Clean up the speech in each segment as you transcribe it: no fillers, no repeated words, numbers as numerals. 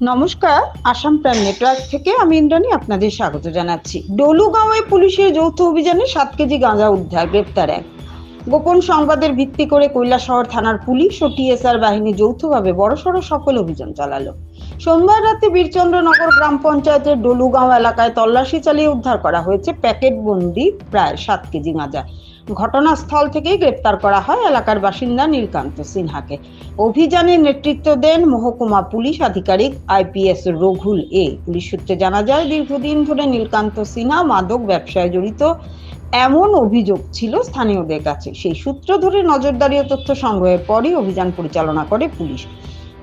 নমস্কার, Assam prime network থেকে আমি ইন্দ্রাণী আপনাদের স্বাগত জানাচ্ছি। ডলুগাঁওয়ে পুলিশের যৌথ অভিযানে 7 কেজি গাঁজা উদ্ধার, গ্রেপ্তার এক। গোপন সংবাদের ভিত্তি করে কৈলাসহর থানার পুলিশ ও টিএসআর বাহিনী যৌথভাবে বড়সড় সফল অভিযান চালালো। সোমবার রাতে বীরচন্দ্রনগর গ্রাম পঞ্চায়েতের ডলুগাঁও এলাকায় তল্লাশি চালিয়ে উদ্ধার করা হয়েছে প্যাকেট বন্দি প্রায় 7 কেজি গাঁজা। ঘটনাস্থল থেকেই গ্রেপ্তার করা হয় এলাকার বাসিন্দা নীলকান্ত সিনহাকে। অভিযানের নেতৃত্ব দেন মহকুমা পুলিশ আধিকারিক আইপিএস রঘুল এ। পুলিশ সূত্রে জানা যায়, দীর্ঘদিন ধরে নীলকান্ত সিনহা মাদক ব্যবসায় জড়িত এমন অভিযোগ ছিল স্থানীয়দের কাছে। সেই সূত্র ধরে নজরদারি ও তথ্য সংগ্রহের পরই অভিযান পরিচালনা করে পুলিশ।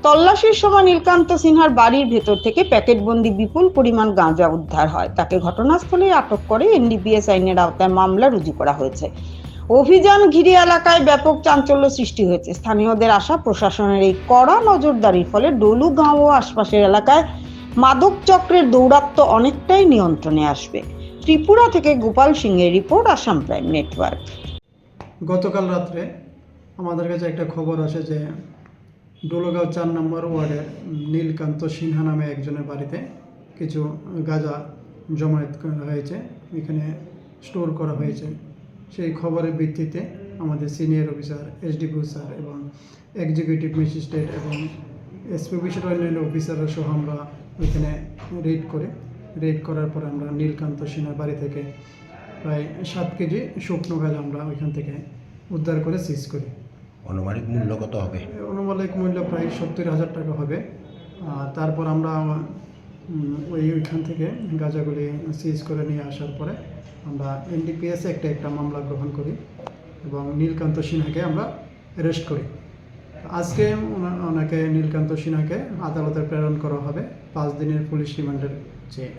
তল্লাশির সময় নীলকান্ত সিনহার বাড়ির ভেতর থেকে প্যাকেটবন্দি বিপুল পরিমাণ গাঁজা উদ্ধার হয়। তাকে ঘটনাস্থলে আটক করে এনডিপিএস আইনের আওতায় মামলা রুজু করা হয়েছে। অভিযান ঘিরে এলাকায় ব্যাপক চাঞ্চল্য সৃষ্টি হয়েছে। স্থানীয়দের আশা, প্রশাসনের এই কড়া নজরদারির ফলে ডলুগাঁও ও আশপাশের এলাকায় মাদক চক্রের দৌরাত্ম্য অনেকটাই নিয়ন্ত্রণে আসবে। ত্রিপুরা থেকে গোপাল সিংহের রিপোর্ট, আসাম প্রাইম নেটওয়ার্ক। গতকাল রাত্রে আমাদের কাছে একটা খবর আসে যে ডলুগাঁও 4 নম্বর ওয়ার্ডের নীলকান্ত সিনহা নামে একজনের বাড়িতে কিছু গাঁজা জমায়েত করা হয়েছে, এখানে স্টোর করা হয়েছে। সেই খবরের ভিত্তিতে আমাদের সিনিয়র অফিসার, এসডিপিও স্যার এবং এক্সিকিউটিভ ম্যাজিস্ট্রেট এবং এসপি অফিসের অন্যান্য অফিসাররা সহ আমরা ওইখানে রেড করার পর আমরা নীলকান্ত সিনহার বাড়ি থেকে প্রায় 7 কেজি শুকনো গাঁজা আমরা ওইখান থেকে উদ্ধার করে সিজ করি। আনুমানিক মূল্য কত হবে? অনুমানিক মূল্য প্রায় 70,000 টাকা হবে। তারপর আমরা ওইখান থেকে গাঁজাগুলি সিজ করে নিয়ে আসার পরে আমরা এনডিপিএস একটা মামলা গ্রহণ করি এবং নীলকান্ত সিনহাকে আমরা অ্যারেস্ট করি। আজকে ওনাকে নীলকান্ত সিনহাকে আদালতে প্রেরণ করা হবে 5 দিনের পুলিশ রিমান্ডের চেয়ে।